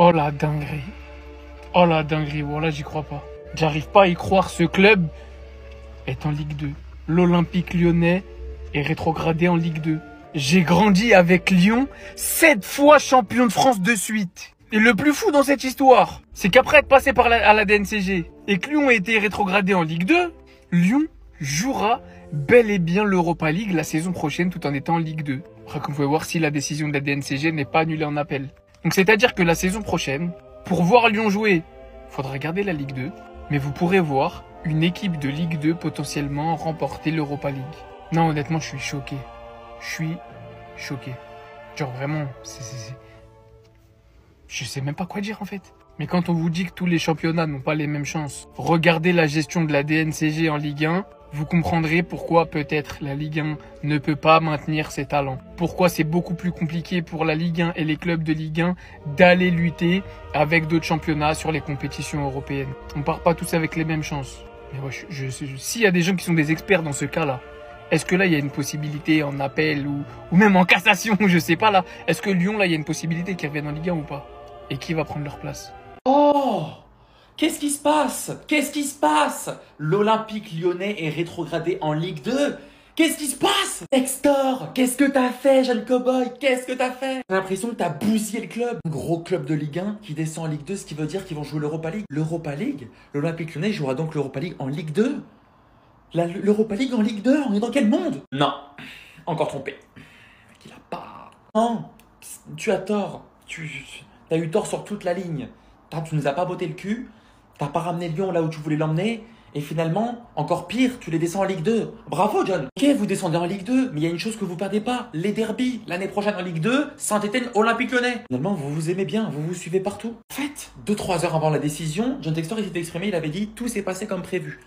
Oh la dinguerie. Oh la dinguerie, voilà, j'y crois pas. J'arrive pas à y croire, ce club est en Ligue 2. L'Olympique Lyonnais est rétrogradé en Ligue 2. J'ai grandi avec Lyon, 7 fois champion de France de suite. Et le plus fou dans cette histoire, c'est qu'après être passé à la DNCG et que Lyon ait été rétrogradé en Ligue 2, Lyon jouera bel et bien l'Europa League la saison prochaine tout en étant en Ligue 2. Après, comme vous pouvez voir, si la décision de la DNCG n'est pas annulée en appel. Donc c'est-à-dire que la saison prochaine, pour voir Lyon jouer, il faudra regarder la Ligue 2, mais vous pourrez voir une équipe de Ligue 2 potentiellement remporter l'Europa League. Non, honnêtement, je suis choqué. Je suis choqué. Genre vraiment, je sais même pas quoi dire en fait. Mais quand on vous dit que tous les championnats n'ont pas les mêmes chances, regardez la gestion de la DNCG en Ligue 1, vous comprendrez pourquoi peut-être la Ligue 1 ne peut pas maintenir ses talents. Pourquoi c'est beaucoup plus compliqué pour la Ligue 1 et les clubs de Ligue 1 d'aller lutter avec d'autres championnats sur les compétitions européennes. On part pas tous avec les mêmes chances. Mais ouais, s'il y a des gens qui sont des experts dans ce cas-là, est-ce que là, il y a une possibilité en appel ou même en cassation, je sais pas là. Est-ce que Lyon, là, il y a une possibilité qu'ils reviennent en Ligue 1 ou pas? Et qui va prendre leur place? Oh! Qu'est-ce qui se passe? Qu'est-ce qui se passe? L'Olympique Lyonnais est rétrogradé en Ligue 2. Qu'est-ce qui se passe? Textor, qu'est-ce que t'as fait, jeune cowboy? Qu'est-ce que t'as fait? J'ai l'impression que t'as bousillé le club. Un gros club de Ligue 1 qui descend en Ligue 2, ce qui veut dire qu'ils vont jouer l'Europa League. L'Europa League? L'Olympique Lyonnais jouera donc l'Europa League en Ligue 2? L'Europa League en Ligue 2? On est dans quel monde? Non, encore trompé. Il a pas... Non, tu as tort. Tu as eu tort sur toute la ligne. Tu nous as pas botté le cul. T'as pas ramené Lyon là où tu voulais l'emmener. Et finalement, encore pire, tu les descends en Ligue 2. Bravo, John. Ok, vous descendez en Ligue 2, mais il y a une chose que vous perdez pas. Les derbies. L'année prochaine en Ligue 2, Saint-Étienne, Olympique Lyonnais. Finalement, vous vous aimez bien, vous vous suivez partout. En fait, 2-3 heures avant la décision, John Textor, il s'est exprimé, il avait dit « Tout s'est passé comme prévu ».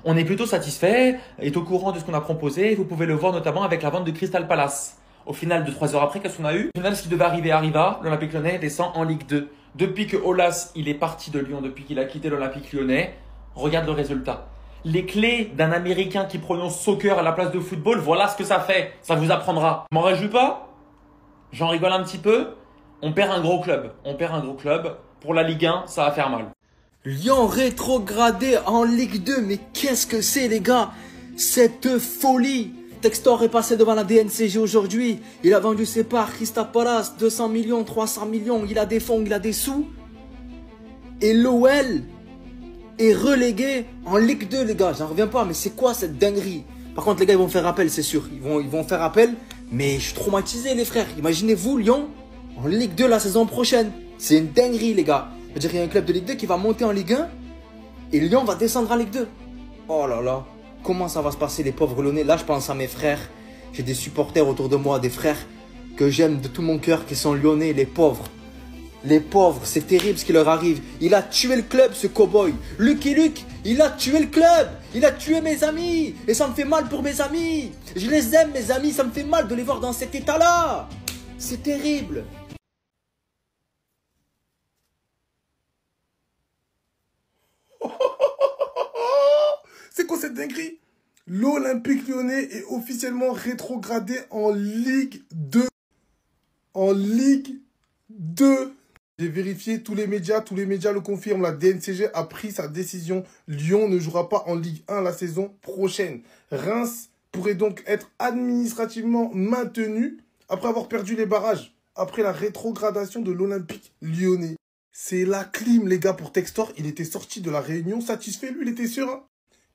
On est plutôt satisfait, est au courant de ce qu'on a proposé. Vous pouvez le voir notamment avec la vente de Crystal Palace. Au final, 2-3 heures après, qu'est-ce qu'on a eu? Au final, ce qui devait arriver arriva. L'Olympique Lyonnais descend en Ligue 2. Depuis que Aulas, il est parti de Lyon, depuis qu'il a quitté l'Olympique Lyonnais, regarde le résultat. Les clés d'un Américain qui prononce soccer à la place de football, voilà ce que ça fait. Ça vous apprendra. Je m'en réjouis pas? J'en rigole un petit peu. On perd un gros club. On perd un gros club. Pour la Ligue 1, ça va faire mal. Lyon rétrogradé en Ligue 2, mais qu'est-ce que c'est les gars? Cette folie! Textor est passé devant la DNCG aujourd'hui, il a vendu ses parts, Crystal Palace, 200 millions, 300 millions, il a des fonds, il a des sous. Et l'OL est relégué en Ligue 2 les gars, j'en reviens pas, mais c'est quoi cette dinguerie? Par contre les gars ils vont faire appel, c'est sûr, ils vont faire appel, mais je suis traumatisé les frères. Imaginez-vous Lyon en Ligue 2 la saison prochaine, c'est une dinguerie les gars. C'est-à-dire qu'il y a un club de Ligue 2 qui va monter en Ligue 1 et Lyon va descendre en Ligue 2. Oh là là, comment ça va se passer les pauvres Lyonnais? Là je pense à mes frères, j'ai des supporters autour de moi, des frères que j'aime de tout mon cœur qui sont lyonnais, les pauvres. Les pauvres, c'est terrible ce qui leur arrive. Il a tué le club ce cowboy. Lucky Luke, il a tué le club. Il a tué mes amis. Et ça me fait mal pour mes amis. Je les aime mes amis, ça me fait mal de les voir dans cet état-là. C'est terrible. C'est quoi cette dinguerie? L'Olympique Lyonnais est officiellement rétrogradé en Ligue 2. En Ligue 2. J'ai vérifié tous les médias le confirment. La DNCG a pris sa décision. Lyon ne jouera pas en Ligue 1 la saison prochaine. Reims pourrait donc être administrativement maintenu après avoir perdu les barrages. Après la rétrogradation de l'Olympique Lyonnais. C'est la clim les gars pour Textor. Il était sorti de la réunion satisfait. Lui il était serein.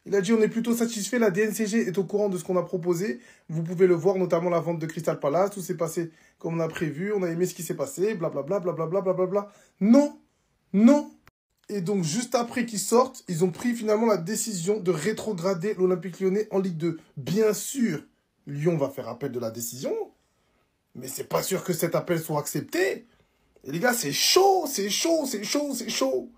Il a dit on est plutôt satisfait, la DNCG est au courant de ce qu'on a proposé. Vous pouvez le voir, notamment la vente de Crystal Palace, tout s'est passé comme on a prévu, on a aimé ce qui s'est passé, blablabla, blablabla, blablabla. Non, non. Et donc juste après qu'ils sortent, ils ont pris finalement la décision de rétrograder l'Olympique Lyonnais en Ligue 2. Bien sûr, Lyon va faire appel de la décision, mais c'est pas sûr que cet appel soit accepté. Et les gars, c'est chaud, c'est chaud, c'est chaud, c'est chaud.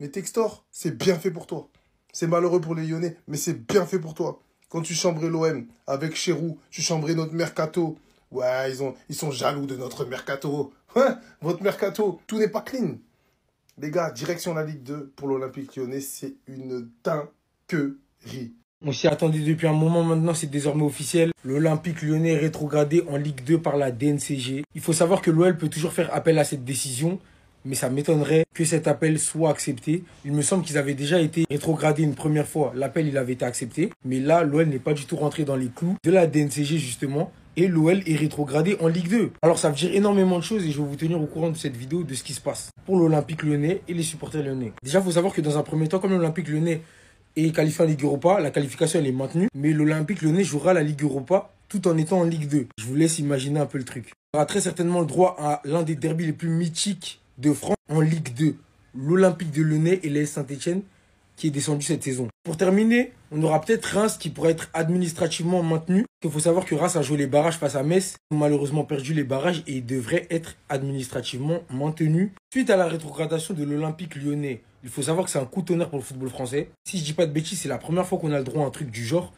Mais Textor, c'est bien fait pour toi. C'est malheureux pour les Lyonnais, mais c'est bien fait pour toi. Quand tu chambrais l'OM avec Chérou, tu chambrais notre mercato. Ouais, ils sont jaloux de notre mercato. Ouais, votre mercato, tout n'est pas clean. Les gars, direction la Ligue 2 pour l'Olympique Lyonnais, c'est une dinguerie. On s'y attendait depuis un moment maintenant, c'est désormais officiel. L'Olympique Lyonnais est rétrogradé en Ligue 2 par la DNCG. Il faut savoir que l'OL peut toujours faire appel à cette décision. mais ça m'étonnerait que cet appel soit accepté. Il me semble qu'ils avaient déjà été rétrogradés une première fois. L'appel, il avait été accepté, mais là, l'OL n'est pas du tout rentré dans les clous de la DNCG, justement. Et l'OL est rétrogradé en Ligue 2. Alors ça veut dire énormément de choses et je vais vous tenir au courant de cette vidéo de ce qui se passe pour l'Olympique Lyonnais et les supporters lyonnais. Déjà, il faut savoir que dans un premier temps, comme l'Olympique Lyonnais est qualifié en Ligue Europa, la qualification elle est maintenue, mais l'Olympique Lyonnais jouera la Ligue Europa tout en étant en Ligue 2. Je vous laisse imaginer un peu le truc. On aura très certainement le droit à l'un des derbys les plus mythiques de France en Ligue 2. L'Olympique de Lyonnais et l'AS Saint-Etienne qui est descendu cette saison. Pour terminer, on aura peut-être Reims qui pourrait être administrativement maintenu. Il faut savoir que Reims a joué les barrages face à Metz. Ils ont malheureusement perdu les barrages et il devrait être administrativement maintenu. Suite à la rétrogradation de l'Olympique Lyonnais, il faut savoir que c'est un coup de tonnerre pour le football français. Si je dis pas de bêtises, c'est la première fois qu'on a le droit à un truc du genre.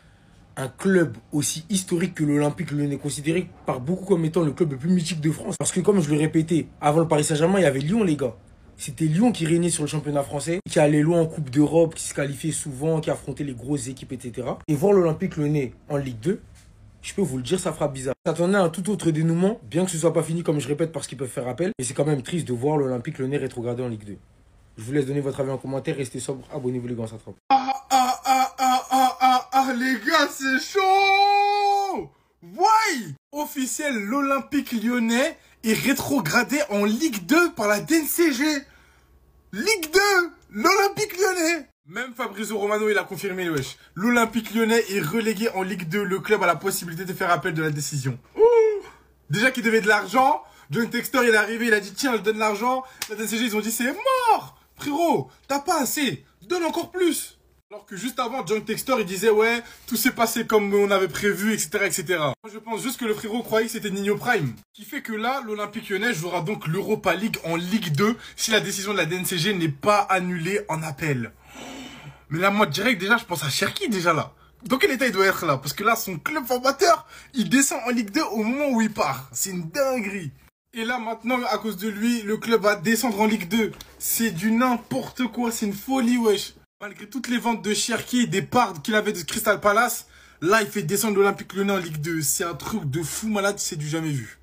Un club aussi historique que l'Olympique Lyonnais, considéré par beaucoup comme étant le club le plus mythique de France. Parce que comme je le répétais, avant le Paris Saint-Germain, il y avait Lyon les gars. C'était Lyon qui régnait sur le championnat français, qui allait loin en Coupe d'Europe, qui se qualifiait souvent, qui affrontait les grosses équipes, etc. Et voir l'Olympique Lyonnais en Ligue 2, je peux vous le dire, ça fera bizarre. Ça attendait un tout autre dénouement, bien que ce soit pas fini comme je répète parce qu'ils peuvent faire appel. Et c'est quand même triste de voir l'Olympique Lyonnais rétrogradé en Ligue 2. Je vous laisse donner votre avis en commentaire, restez sobre, abonnez-vous les gars, ça trompe. Les gars, c'est chaud! Ouais! Officiel, l'Olympique Lyonnais est rétrogradé en Ligue 2 par la DNCG. Ligue 2, l'Olympique Lyonnais. Même Fabrizio Romano, il a confirmé, wesh. L'Olympique Lyonnais est relégué en Ligue 2. Le club a la possibilité de faire appel de la décision. Ouh. Déjà qu'il devait de l'argent, John Textor, il est arrivé, il a dit, tiens, je donne l'argent. La DNCG, ils ont dit, c'est mort. Frérot, t'as pas assez. Donne encore plus. Alors que juste avant, John Textor, il disait, ouais, tout s'est passé comme on avait prévu, etc., etc. Moi, je pense juste que le frérot croyait que c'était Nino Prime. Ce qui fait que là, l'Olympique Lyonnais jouera donc l'Europa League en Ligue 2 si la décision de la DNCG n'est pas annulée en appel. Mais là, moi, direct, déjà, je pense à Cherki, déjà, là. Dans quel état il doit être, là? Parce que là, son club formateur, il descend en Ligue 2 au moment où il part. C'est une dinguerie. Et là, maintenant, à cause de lui, le club va descendre en Ligue 2. C'est du n'importe quoi, c'est une folie, wesh. Malgré toutes les ventes de Cherki et des parts qu'il avait de Crystal Palace, là, il fait descendre l'Olympique Lyonnais en Ligue 2. C'est un truc de fou malade, c'est du jamais vu.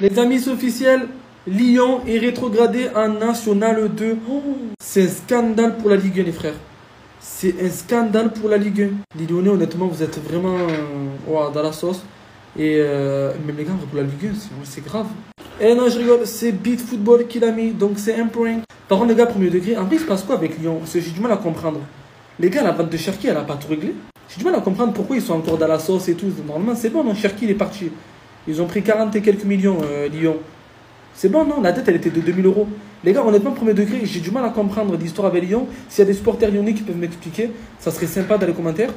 Les amis, c'est officiel. Lyon est rétrogradé en National 2. Oh, c'est un scandale pour la Ligue 1, les frères. C'est un scandale pour la Ligue 1. Les Lyonnais, honnêtement, vous êtes vraiment dans la sauce. Et même les gars, pour la Ligue 1, c'est grave. Eh non, je rigole, c'est Beat Football qui l'a mis, donc c'est un prank. Par contre, les gars, premier degré, en vrai, il se passe quoi avec Lyon? Parce que j'ai du mal à comprendre. Les gars, la vente de Cherki, elle a pas tout réglé. J'ai du mal à comprendre pourquoi ils sont encore dans la sauce et tout. Normalement, c'est bon, non, Cherki, il est parti. Ils ont pris 40 et quelques millions, Lyon. C'est bon, non, la dette, elle était de 2000 €. Les gars, honnêtement, premier degré, j'ai du mal à comprendre l'histoire avec Lyon. S'il y a des supporters lyonnais qui peuvent m'expliquer, ça serait sympa dans les commentaires.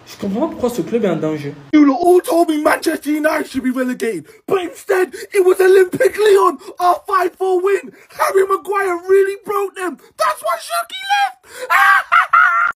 Je comprends pas pourquoi ce club est en danger. You all told me Manchester United should be relegated, but instead it was Olympique Lyon, our 5-4 win. Harry Maguire really broke them. That's why Cherki left. Ah!